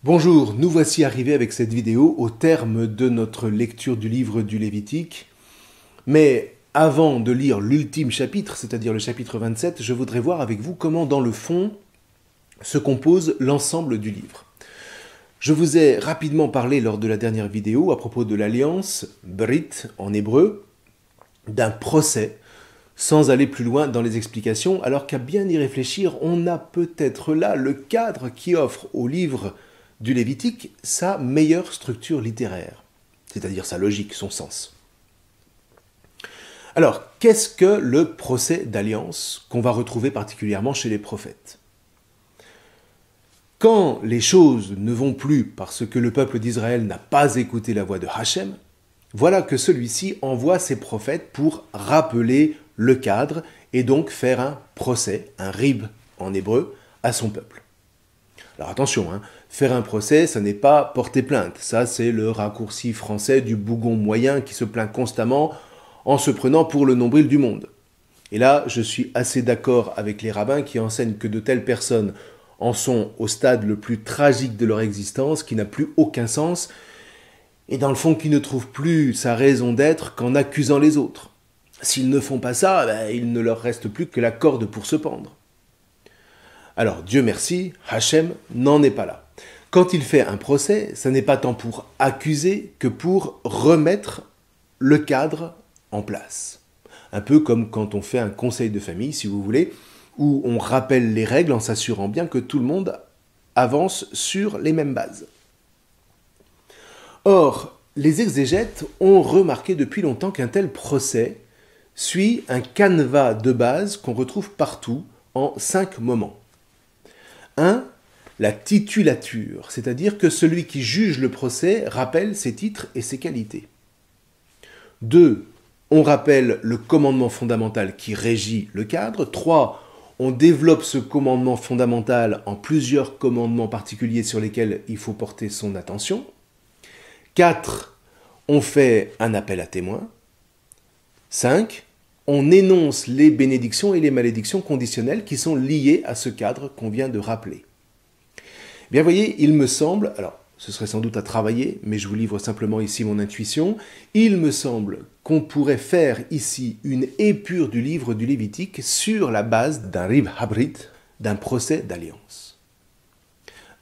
Bonjour, nous voici arrivés avec cette vidéo au terme de notre lecture du livre du Lévitique. Mais avant de lire l'ultime chapitre, c'est-à-dire le chapitre 27, je voudrais voir avec vous comment dans le fond se compose l'ensemble du livre. Je vous ai rapidement parlé lors de la dernière vidéo à propos de l'alliance, Brit en hébreu, d'un procès, sans aller plus loin dans les explications, alors qu'à bien y réfléchir, on a peut-être là le cadre qui offre au livre du Lévitique sa meilleure structure littéraire, c'est-à-dire sa logique, son sens. Alors, qu'est-ce que le procès d'alliance qu'on va retrouver particulièrement chez les prophètes? Quand les choses ne vont plus parce que le peuple d'Israël n'a pas écouté la voix de Hachem, voilà que celui-ci envoie ses prophètes pour rappeler le cadre et donc faire un procès, un rib en hébreu, à son peuple. Alors attention, faire un procès, ça n'est pas porter plainte. Ça, c'est le raccourci français du bougon moyen qui se plaint constamment en se prenant pour le nombril du monde. Et là, je suis assez d'accord avec les rabbins qui enseignent que de telles personnes en sont au stade le plus tragique de leur existence, qui n'a plus aucun sens, et dans le fond qui ne trouvent plus sa raison d'être qu'en accusant les autres. S'ils ne font pas ça, il ne leur reste plus que la corde pour se pendre. Alors, Dieu merci, Hachem n'en est pas là. Quand il fait un procès, ça n'est pas tant pour accuser que pour remettre le cadre en place. Un peu comme quand on fait un conseil de famille, si vous voulez, où on rappelle les règles en s'assurant bien que tout le monde avance sur les mêmes bases. Or, les exégètes ont remarqué depuis longtemps qu'un tel procès suit un canevas de base qu'on retrouve partout en 5 moments. 1. La titulature, c'est-à-dire que celui qui juge le procès rappelle ses titres et ses qualités. 2. On rappelle le commandement fondamental qui régit le cadre. 3. On développe ce commandement fondamental en plusieurs commandements particuliers sur lesquels il faut porter son attention. 4. On fait un appel à témoins. 5. On énonce les bénédictions et les malédictions conditionnelles qui sont liées à ce cadre qu'on vient de rappeler. Bien, voyez, il me semble, alors ce serait sans doute à travailler, mais je vous livre simplement ici mon intuition, il me semble qu'on pourrait faire ici une épure du livre du Lévitique sur la base d'un rib habrit, d'un procès d'alliance.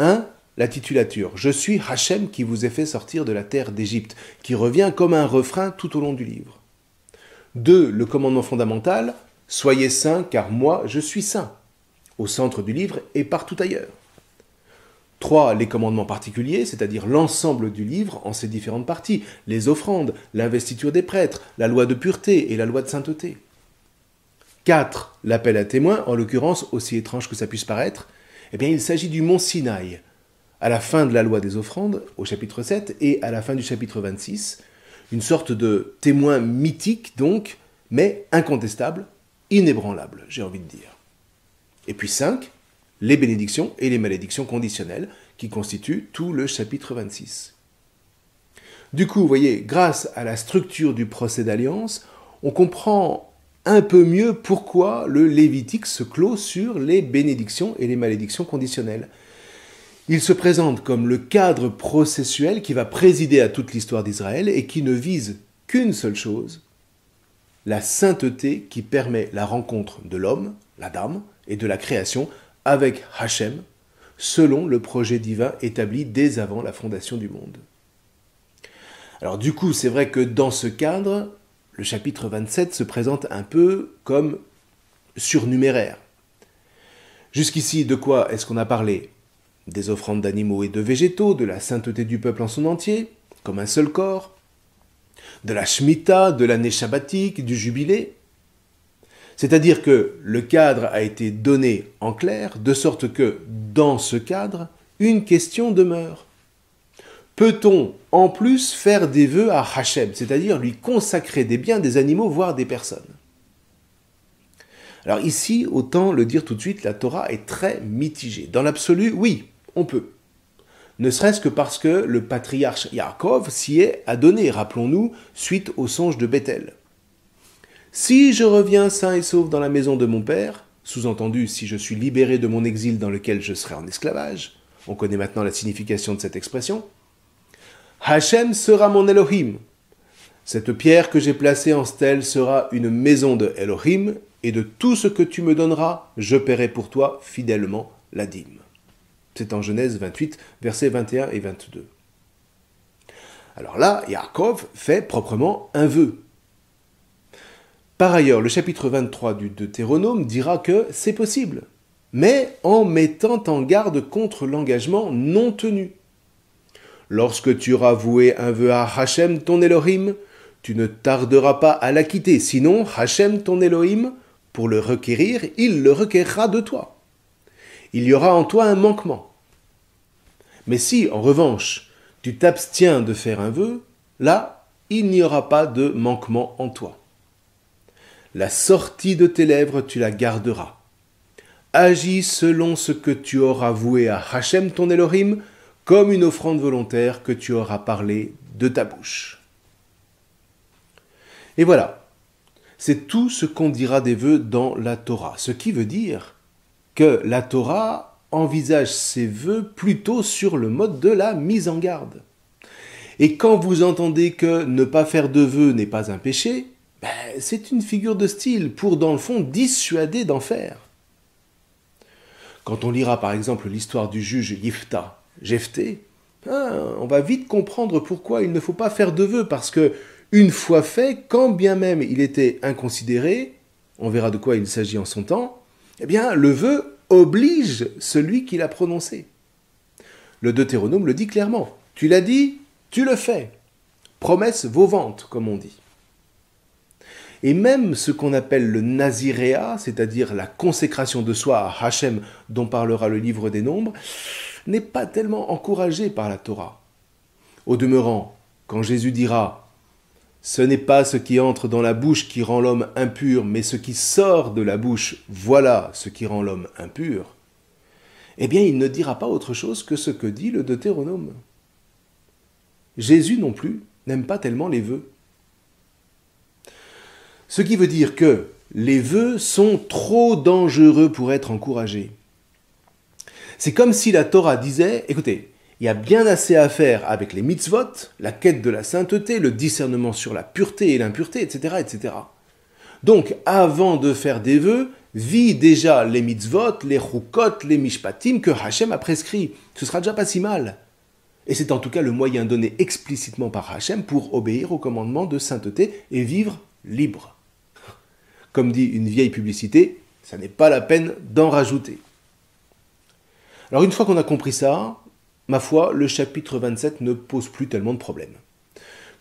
1. La titulature. Je suis Hachem qui vous ai fait sortir de la terre d'Égypte, qui revient comme un refrain tout au long du livre. 2. Le commandement fondamental, soyez saints car moi je suis saint, au centre du livre et partout ailleurs. 3. Les commandements particuliers, c'est-à-dire l'ensemble du livre en ses différentes parties, les offrandes, l'investiture des prêtres, la loi de pureté et la loi de sainteté. 4. L'appel à témoins, en l'occurrence, aussi étrange que ça puisse paraître, il s'agit du mont Sinaï, à la fin de la loi des offrandes, au chapitre 7, et à la fin du chapitre 26, une sorte de témoin mythique donc, mais incontestable, inébranlable, j'ai envie de dire. Et puis 5, les bénédictions et les malédictions conditionnelles, qui constituent tout le chapitre 26. Du coup, vous voyez, grâce à la structure du procès d'alliance, on comprend un peu mieux pourquoi le Lévitique se clôt sur les bénédictions et les malédictions conditionnelles. Il se présente comme le cadre processuel qui va présider à toute l'histoire d'Israël et qui ne vise qu'une seule chose, la sainteté qui permet la rencontre de l'homme, l'Adam, et de la création avec Hachem, selon le projet divin établi dès avant la fondation du monde. Alors du coup, c'est vrai que dans ce cadre, le chapitre 27 se présente un peu comme surnuméraire. Jusqu'ici, de quoi est-ce qu'on a parlé? Des offrandes d'animaux et de végétaux, de la sainteté du peuple en son entier, comme un seul corps, de la Shemitah, de l'année shabbatique, du jubilé. C'est-à-dire que le cadre a été donné en clair, de sorte que, dans ce cadre, une question demeure. Peut-on, en plus, faire des vœux à Hachem, c'est-à-dire lui consacrer des biens, des animaux, voire des personnes? Alors ici, autant le dire tout de suite, la Torah est très mitigée. Dans l'absolu, oui, on peut. ne serait-ce que parce que le patriarche Yaakov s'y est adonné, rappelons-nous, suite au songe de Bethel. Si je reviens sain et sauf dans la maison de mon père, sous-entendu si je suis libéré de mon exil dans lequel je serai en esclavage, on connaît maintenant la signification de cette expression, Hachem sera mon Elohim. Cette pierre que j'ai placée en stèle sera une maison de Elohim, et de tout ce que tu me donneras, je paierai pour toi fidèlement la dîme. C'est en Genèse 28, versets 21 et 22. Alors là, Yaakov fait proprement un vœu. Par ailleurs, le chapitre 23 du Deutéronome dira que c'est possible, mais en mettant en garde contre l'engagement non tenu. Lorsque tu auras voué un vœu à Hachem, ton Elohim, tu ne tarderas pas à l'acquitter, sinon Hachem, ton Elohim, pour le requérir, il le requérera de toi. Il y aura en toi un manquement. Mais si, en revanche, tu t'abstiens de faire un vœu, là, il n'y aura pas de manquement en toi. La sortie de tes lèvres, tu la garderas. Agis selon ce que tu auras voué à Hachem, ton Elohim, comme une offrande volontaire que tu auras parlé de ta bouche. Et voilà, c'est tout ce qu'on dira des vœux dans la Torah, ce qui veut dire que la Torah envisage ses vœux plutôt sur le mode de la mise en garde. Et quand vous entendez que ne pas faire de vœux n'est pas un péché, c'est une figure de style pour, dans le fond, dissuader d'en faire. Quand on lira par exemple l'histoire du juge Jephthé, on va vite comprendre pourquoi il ne faut pas faire de vœux, parce que une fois fait, quand bien même il était inconsidéré, on verra de quoi il s'agit en son temps, eh bien le vœu oblige celui qui l'a prononcé. Le Deutéronome le dit clairement. Tu l'as dit, tu le fais. Promesse vaut vente, comme on dit. Et même ce qu'on appelle le naziréat, c'est-à-dire la consécration de soi à Hachem, dont parlera le livre des Nombres, n'est pas tellement encouragé par la Torah. Au demeurant, quand Jésus dira « Ce n'est pas ce qui entre dans la bouche qui rend l'homme impur, mais ce qui sort de la bouche, voilà ce qui rend l'homme impur », eh bien il ne dira pas autre chose que ce que dit le Deutéronome. Jésus non plus n'aime pas tellement les vœux. Ce qui veut dire que les vœux sont trop dangereux pour être encouragés. C'est comme si la Torah disait, écoutez, il y a bien assez à faire avec les mitzvot, la quête de la sainteté, le discernement sur la pureté et l'impureté, etc., etc. Donc, avant de faire des vœux, vis déjà les mitzvot, les chukot, les mishpatim que Hachem a prescrits. Ce sera déjà pas si mal. Et c'est en tout cas le moyen donné explicitement par Hachem pour obéir au commandement de sainteté et vivre libre. Comme dit une vieille publicité, ça n'est pas la peine d'en rajouter. Alors une fois qu'on a compris ça, ma foi, le chapitre 27 ne pose plus tellement de problèmes.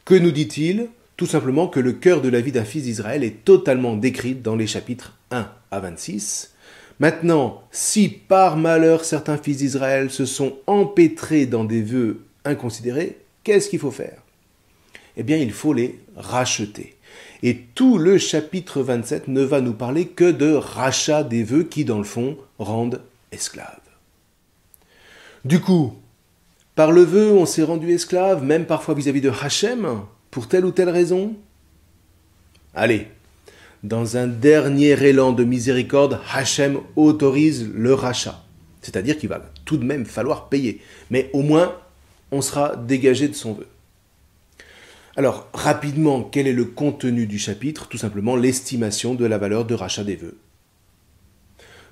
Que nous dit-il ? Tout simplement que le cœur de la vie d'un fils d'Israël est totalement décrit dans les chapitres 1 à 26. Maintenant, si par malheur certains fils d'Israël se sont empêtrés dans des vœux inconsidérés, qu'est-ce qu'il faut faire ? Eh bien, il faut les racheter. Et tout le chapitre 27 ne va nous parler que de rachat des vœux qui, dans le fond, rendent esclaves. Du coup, par le vœu, on s'est rendu esclave, même parfois vis-à-vis de Hachem, pour telle ou telle raison ? Allez, dans un dernier élan de miséricorde, Hachem autorise le rachat. C'est-à-dire qu'il va tout de même falloir payer. Mais au moins, on sera dégagé de son vœu. Alors, rapidement, quel est le contenu du chapitre ? Tout simplement l'estimation de la valeur de rachat des vœux.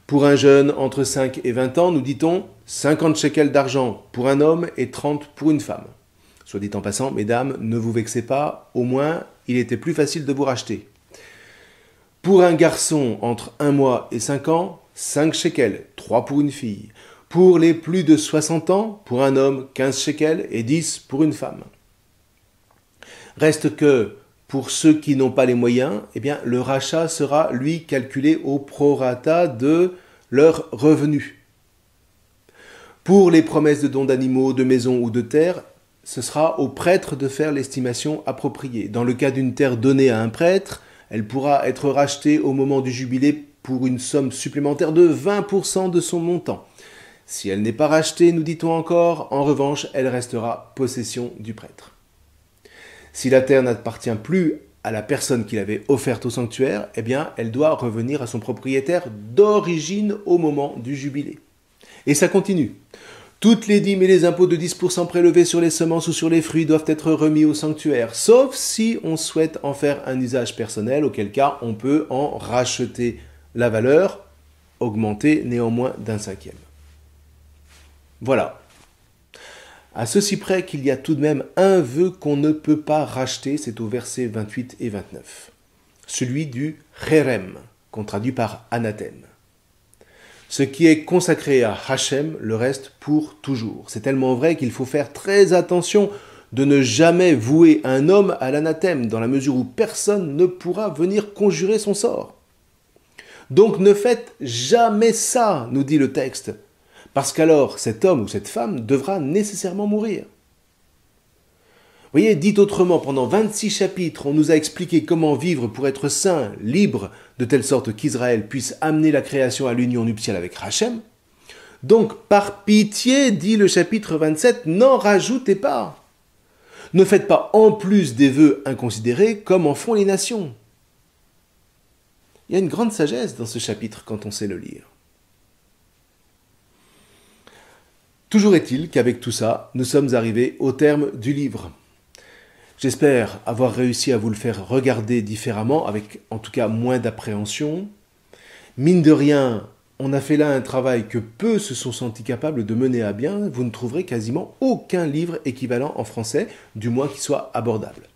Pour un jeune entre 5 et 20 ans, nous dit-on 50 shekels d'argent pour un homme et 30 pour une femme. Soit dit en passant, mesdames, ne vous vexez pas, au moins, il était plus facile de vous racheter. Pour un garçon entre 1 mois et 5 ans, 5 shekels, 3 pour une fille. Pour les plus de 60 ans, pour un homme, 15 shekels et 10 pour une femme. Reste que, pour ceux qui n'ont pas les moyens, eh bien, le rachat sera, lui, calculé au prorata de leurs revenus. Pour les promesses de dons d'animaux, de maisons ou de terres, ce sera au prêtre de faire l'estimation appropriée. Dans le cas d'une terre donnée à un prêtre, elle pourra être rachetée au moment du jubilé pour une somme supplémentaire de 20% de son montant. Si elle n'est pas rachetée, nous dit-on encore, en revanche, elle restera possession du prêtre. Si la terre n'appartient plus à la personne qui l'avait offerte au sanctuaire, eh bien, elle doit revenir à son propriétaire d'origine au moment du jubilé. Et ça continue. Toutes les dîmes et les impôts de 10% prélevés sur les semences ou sur les fruits doivent être remis au sanctuaire, sauf si on souhaite en faire un usage personnel, auquel cas on peut en racheter la valeur, augmentée néanmoins d'1/5. Voilà. À ceci près qu'il y a tout de même un vœu qu'on ne peut pas racheter, c'est au verset 28 et 29. Celui du Cherem, qu'on traduit par anathème. Ce qui est consacré à Hachem le reste pour toujours. C'est tellement vrai qu'il faut faire très attention de ne jamais vouer un homme à l'anathème, dans la mesure où personne ne pourra venir conjurer son sort. Donc ne faites jamais ça, nous dit le texte, parce qu'alors cet homme ou cette femme devra nécessairement mourir. Vous voyez, dit autrement, pendant 26 chapitres, on nous a expliqué comment vivre pour être saint, libre, de telle sorte qu'Israël puisse amener la création à l'union nuptiale avec Hachem. Donc, par pitié, dit le chapitre 27, n'en rajoutez pas. Ne faites pas en plus des vœux inconsidérés comme en font les nations. Il y a une grande sagesse dans ce chapitre quand on sait le lire. Toujours est-il qu'avec tout ça, nous sommes arrivés au terme du livre. J'espère avoir réussi à vous le faire regarder différemment, avec en tout cas moins d'appréhension. Mine de rien, on a fait là un travail que peu se sont sentis capables de mener à bien. Vous ne trouverez quasiment aucun livre équivalent en français, du moins qui soit abordable.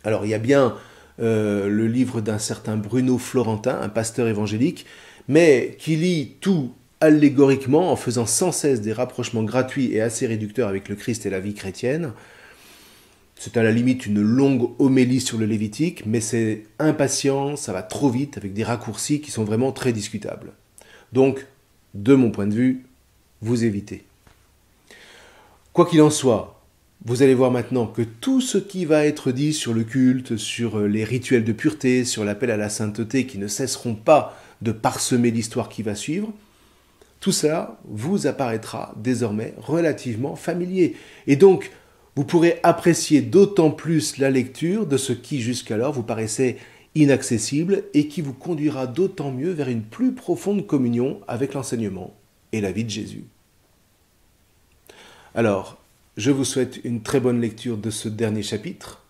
Alors il y a bien le livre d'un certain Bruno Florentin, un pasteur évangélique, mais qui lit tout allégoriquement en faisant sans cesse des rapprochements gratuits et assez réducteurs avec le Christ et la vie chrétienne. C'est à la limite une longue homélie sur le Lévitique, mais c'est impatient, ça va trop vite, avec des raccourcis qui sont vraiment très discutables. Donc, de mon point de vue, vous évitez. Quoi qu'il en soit, vous allez voir maintenant que tout ce qui va être dit sur le culte, sur les rituels de pureté, sur l'appel à la sainteté qui ne cesseront pas de parsemer l'histoire qui va suivre, tout ça vous apparaîtra désormais relativement familier. Et donc, vous pourrez apprécier d'autant plus la lecture de ce qui jusqu'alors vous paraissait inaccessible et qui vous conduira d'autant mieux vers une plus profonde communion avec l'enseignement et la vie de Jésus. Alors, je vous souhaite une très bonne lecture de ce dernier chapitre.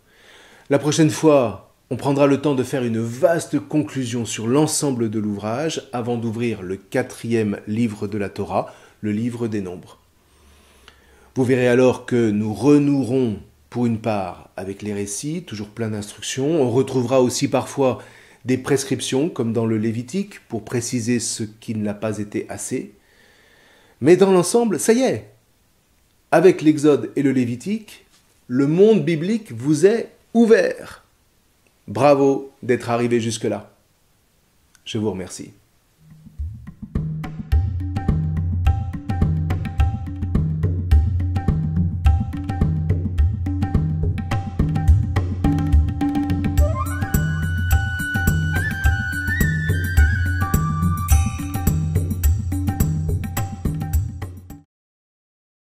La prochaine fois, on prendra le temps de faire une vaste conclusion sur l'ensemble de l'ouvrage avant d'ouvrir le 4e livre de la Torah, le livre des Nombres. Vous verrez alors que nous renouerons pour une part avec les récits, toujours plein d'instructions. On retrouvera aussi parfois des prescriptions, comme dans le Lévitique, pour préciser ce qui ne l'a pas été assez. Mais dans l'ensemble, ça y est. Avec l'Exode et le Lévitique, le monde biblique vous est ouvert. Bravo d'être arrivé jusque-là. Je vous remercie.